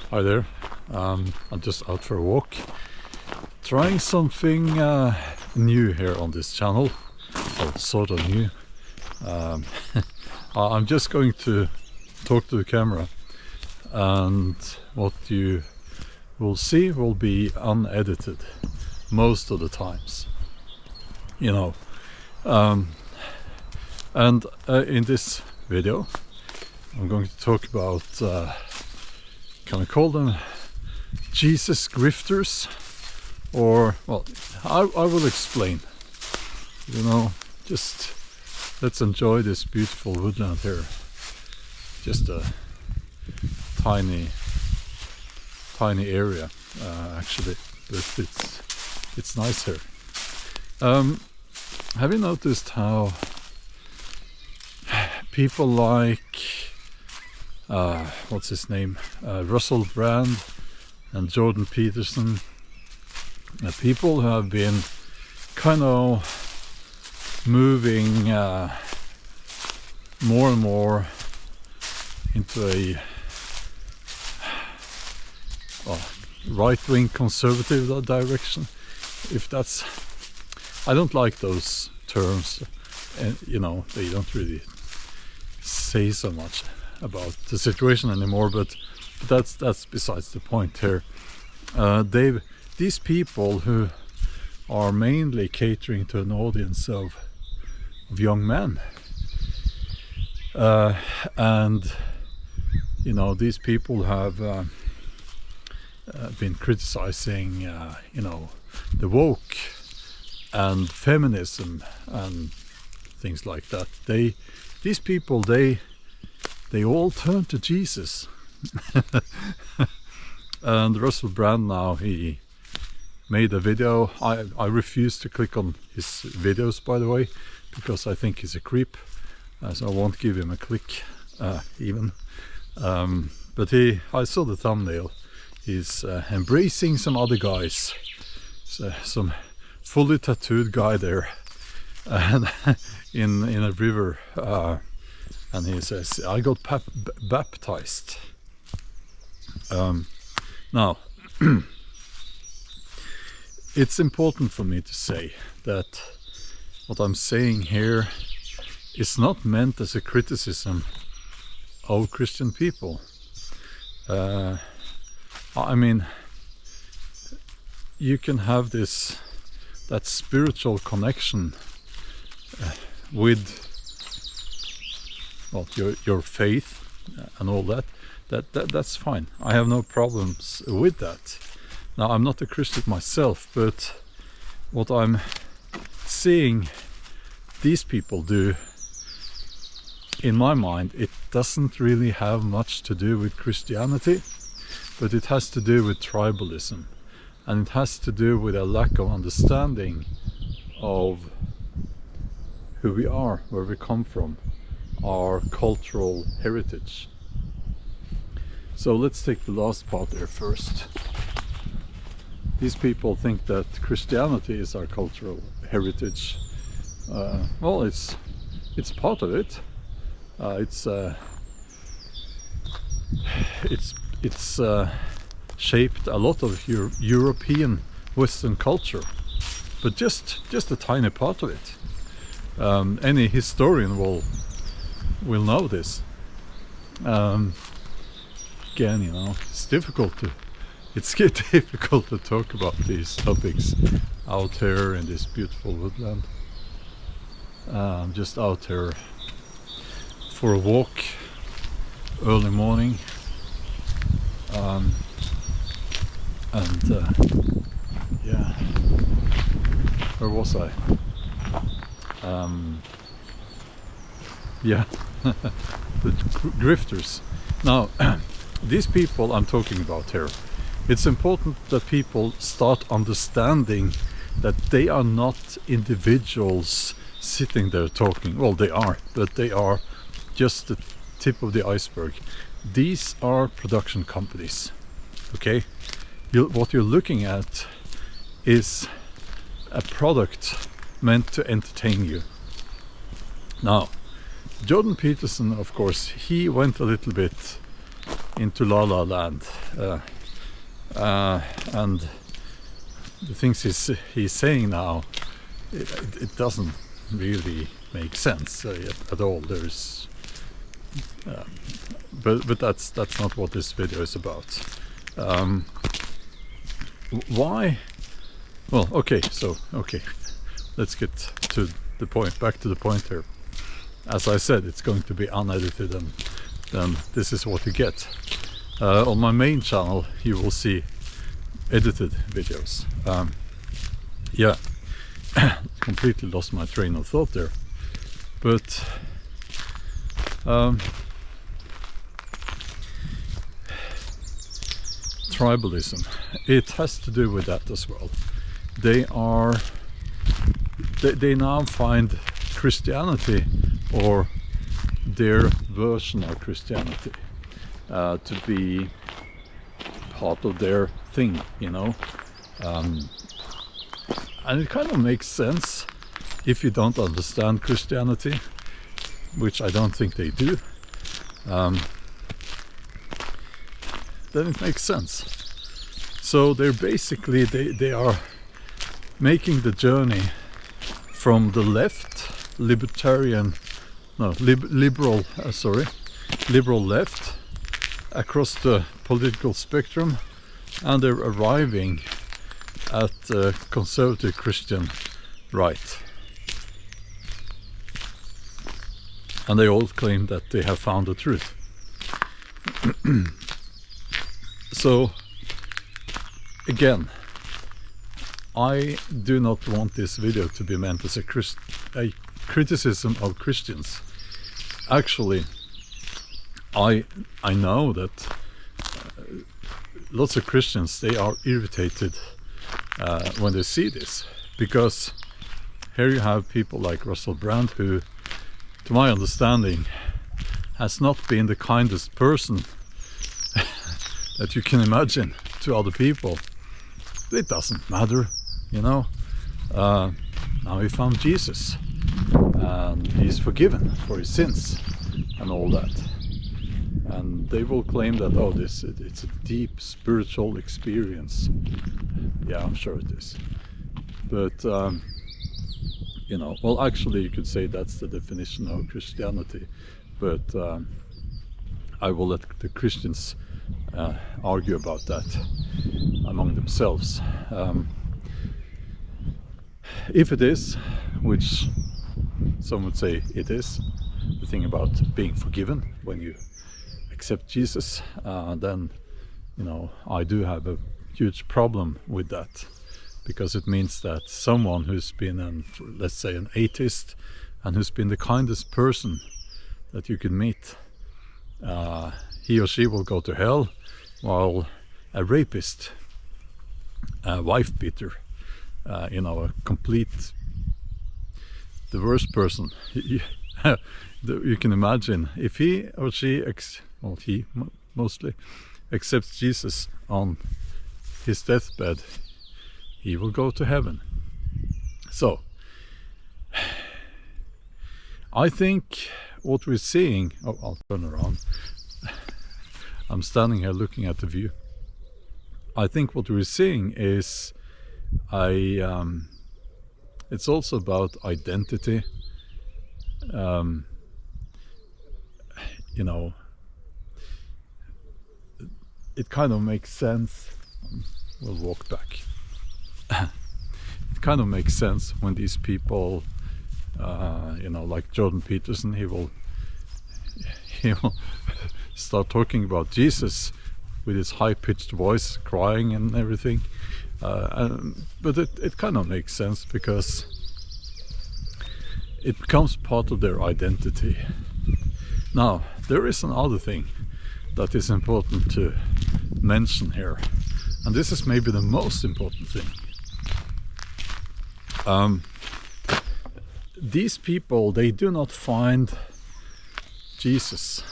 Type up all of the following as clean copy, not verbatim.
Hi there, I'm just out for a walk, trying something new here on this channel, well, sort of new. I'm just going to talk to the camera, and what you will see will be unedited most of the times, you know. And in this video I'm going to talk about, can we call them Jesus Grifters? Or, well, I will explain. You know, just let's enjoy this beautiful woodland here. Just a tiny area, actually, but it's nice here. Have you noticed how people like what's his name, Russell Brand and Jordan Peterson, people who have been kind of moving more and more into a right-wing conservative direction, if that's, I don't like those terms, and you know, they don't really say so much about the situation anymore, but that's besides the point here. These people who are mainly catering to an audience of young men, and you know, these people have been criticizing you know, the woke and feminism and things like that. These people, they all turn to Jesus. And Russell Brand now, he made a video. I refuse to click on his videos, by the way, because I think he's a creep, so I won't give him a click even. But I saw the thumbnail. He's embracing some other guys, so some fully tattooed guy there, and in a river, and he says, I got baptized. Now it's important for me to say that what I'm saying here is not meant as a criticism of Christian people. I mean, you can have that spiritual connection with, well, your faith and all that's fine. I have no problems with that. Now, I'm not a Christian myself, but what I'm seeing these people do, in my mind, it doesn't really have much to do with Christianity, but it has to do with tribalism, and it has to do with a lack of understanding of who we are, where we come from, our cultural heritage. So let's take the last part there first. These people think that Christianity is our cultural heritage. Well, it's part of it. It's shaped a lot of European Western culture, but just a tiny part of it. Any historian will know this. Again, you know, it's difficult to talk about these topics out here in this beautiful woodland. I'm just out here for a walk early morning, and yeah, where was I? Yeah, the Grifters. Now, these people I'm talking about here, it's important that people start understanding that they are not individuals sitting there talking. Well, they are, but they are just the tip of the iceberg. These are production companies, okay? What you're looking at is a product meant to entertain you. Now, Jordan Peterson, of course, he went a little bit into La La Land, and the things he's saying now, it doesn't really make sense at all. There's, but that's not what this video is about. Why? Well, okay, let's get to the point. Back to the point here. As I said, it's going to be unedited, and then this is what you get. On my main channel, you will see edited videos. Yeah, completely lost my train of thought there. But tribalism, it has to do with that as well. They now find Christianity, or their version of Christianity, to be part of their thing, you know. And it kind of makes sense if you don't understand Christianity, which I don't think they do. Then it makes sense. So they're basically, they are making the journey from the left, liberal left, across the political spectrum, and they're arriving at the conservative Christian right. And they all claim that they have found the truth. So again, I do not want this video to be meant as a criticism of Christians. Actually, I know that lots of Christians, they are irritated when they see this, because here you have people like Russell Brand, who, to my understanding, has not been the kindest person that you can imagine to other people. It doesn't matter, you know. Now he found Jesus, and he's forgiven for his sins and all that. And they will claim that, oh, it's a deep spiritual experience. Yeah, I'm sure it is. But you know, well, actually you could say that's the definition of Christianity, but I will let the Christians argue about that among themselves. If it is, which some would say it is, the thing about being forgiven when you accept Jesus, then, you know, I do have a huge problem with that, because it means that someone who's been let's say an atheist, and who's been the kindest person that you can meet, he or she will go to hell, while a rapist, a wife beater, you know, a complete, the worst person, you can imagine, if he or she, well, he mostly accepts Jesus on his deathbed, he will go to heaven. So I think what we're seeing, oh, I'll turn around. I'm standing here looking at the view. I think what we're seeing is it's also about identity. You know, it kind of makes sense. We'll walk back. It kind of makes sense when these people, you know, like Jordan Peterson, he will start talking about Jesus with his high-pitched voice, crying and everything. But it kind of makes sense, because it becomes part of their identity. Now, there is another thing that is important to mention here, and this is maybe the most important thing. These people, they do not find Jesus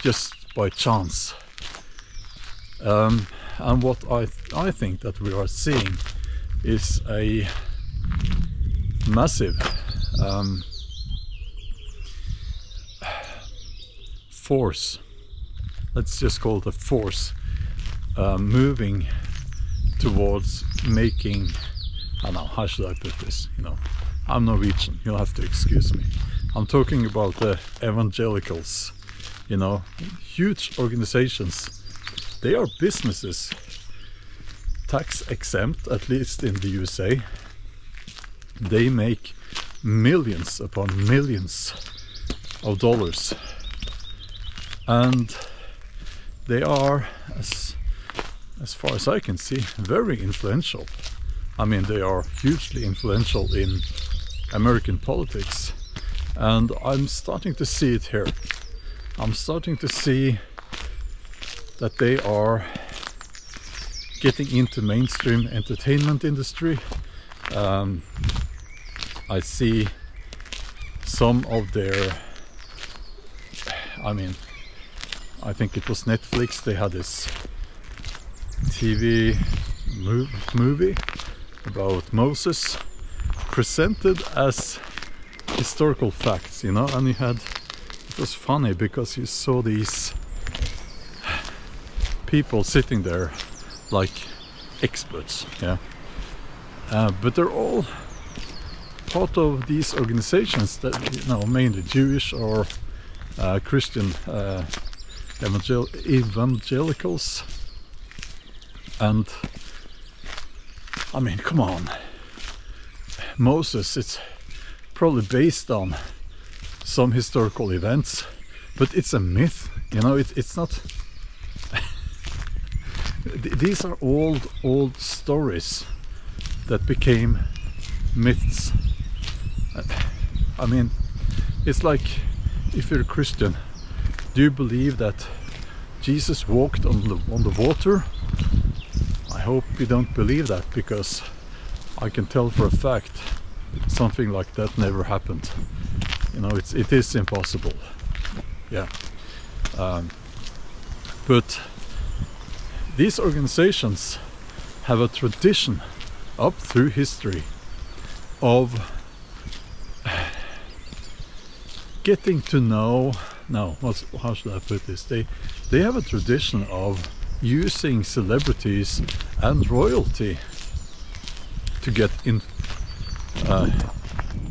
just by chance. And what I think that we are seeing is a massive force let's just call it a force, moving towards making, I don't know, how should I put this, you know, I'm Norwegian, you'll have to excuse me. I'm talking about the evangelicals, you know, huge organizations. They are businesses, tax exempt, at least in the USA. They make millions upon millions of dollars, and they are, as far as I can see, very influential. I mean, they are hugely influential in American politics, and I'm starting to see it here. I'm starting to see that they are getting into mainstream entertainment industry. I see some of their, I mean, I think it was Netflix, they had this TV movie about Moses presented as historical facts, you know, and you had, it was funny because you saw these people sitting there like experts, yeah, but they're all part of these organizations that, you know, mainly Jewish or Christian evangelicals. And I mean, come on, Moses, it's probably based on some historical events, but it's a myth, you know. It's not these are old stories that became myths. I mean, it's like, if you're a Christian, do you believe that Jesus walked on the water? I hope you don't believe that, because I can tell for a fact something like that never happened. You know, it is impossible. Yeah. But these organizations have a tradition up through history of getting to know, no, how should I put this? They have a tradition of using celebrities and royalty to get in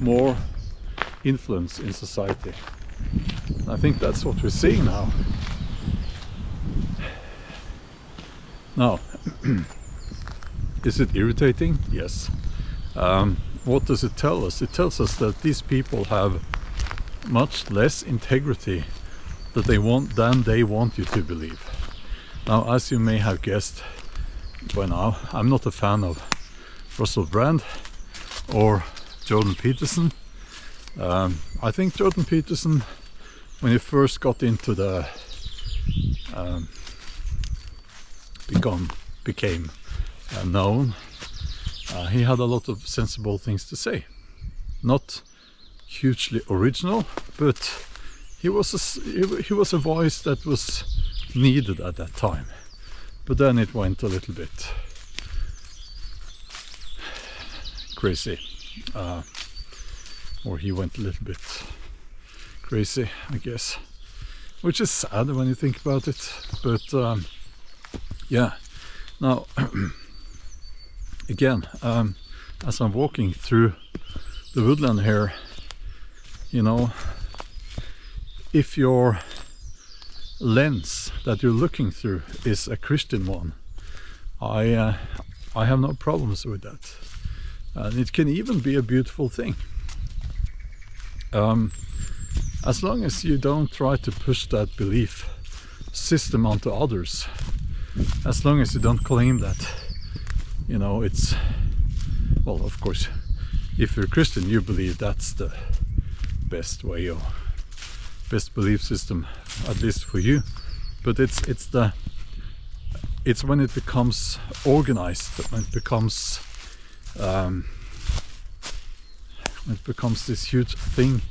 more influence in society. I think that's what we're seeing now. Now, is it irritating? Yes. What does it tell us? It tells us that these people have much less integrity than they want you to believe. Now, as you may have guessed by now, I'm not a fan of Russell Brand or Jordan Peterson. I think Jordan Peterson, when he first got into the became known, he had a lot of sensible things to say. Not hugely original, but he was a voice that was needed at that time. But then it went a little bit crazy, or he went a little bit crazy, I guess, which is sad when you think about it. But yeah, now again, as I'm walking through the woodland here, you know, if your lens that you're looking through is a Christian one, I have no problems with that, and it can even be a beautiful thing, as long as you don't try to push that belief system onto others, as long as you don't claim that, you know, it's, well, of course, if you're a Christian, you believe that's the best way, or best belief system, at least for you. But it's when it becomes organized, when it becomes this huge thing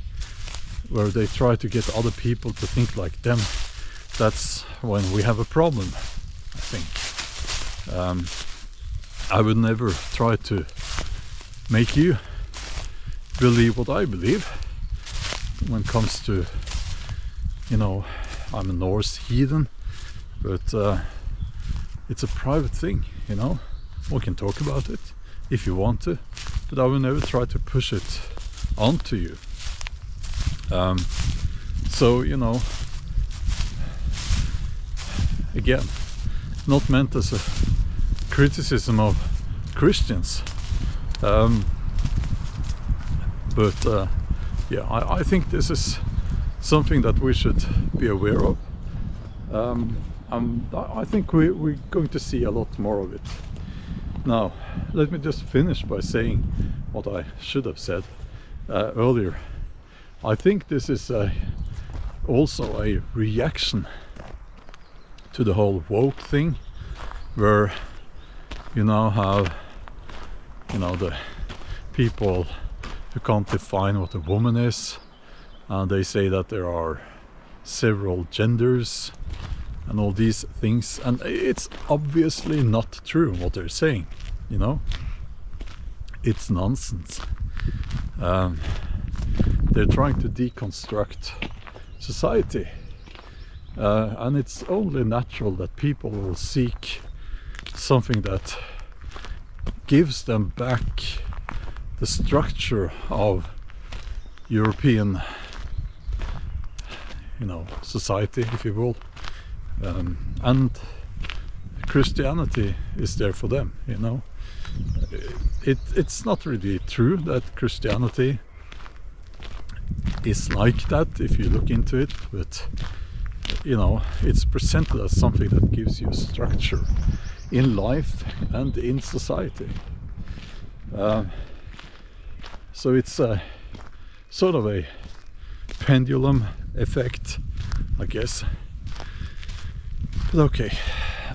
where they try to get other people to think like them, that's when we have a problem, I think. I would never try to make you believe what I believe when it comes to, you know, I'm a Norse heathen, but it's a private thing, you know. We can talk about it if you want to, but I will never try to push it onto you. So, you know, again, not meant as a criticism of Christians, but yeah, I think this is something that we should be aware of. I think we're going to see a lot more of it. Now, let me just finish by saying what I should have said earlier. I think this is also a reaction to the whole woke thing, where you now have, you know, the people who can't define what a woman is, and they say that there are several genders and all these things, and it's obviously not true what they're saying, you know. It's nonsense. They're trying to deconstruct society, and it's only natural that people will seek something that gives them back the structure of European, you know, society, if you will, and Christianity is there for them, you know. It's not really true that Christianity is like that if you look into it, but you know, it's presented as something that gives you structure in life and in society. So it's a sort of a pendulum effect, I guess. But okay,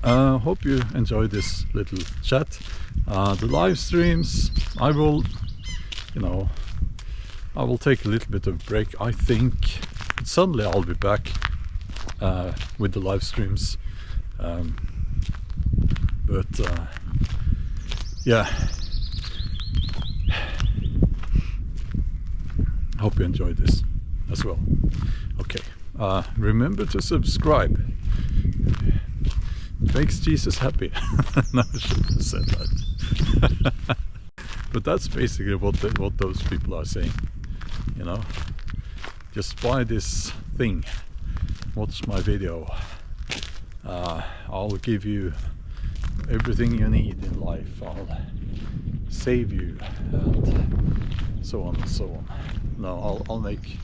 hope you enjoyed this little chat. The live streams, I will, you know, I will take a little bit of a break, I think. But suddenly I'll be back with the live streams. Yeah, I hope you enjoyed this as well. Okay, remember to subscribe. It makes Jesus happy. No, I shouldn't have said that. But that's basically what those people are saying, you know. Just buy this thing, watch my video, I'll give you everything you need in life, I'll save you, and so on and so on. No, I'll make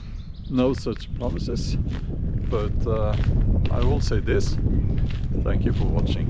no such promises, but I will say this: thank you for watching.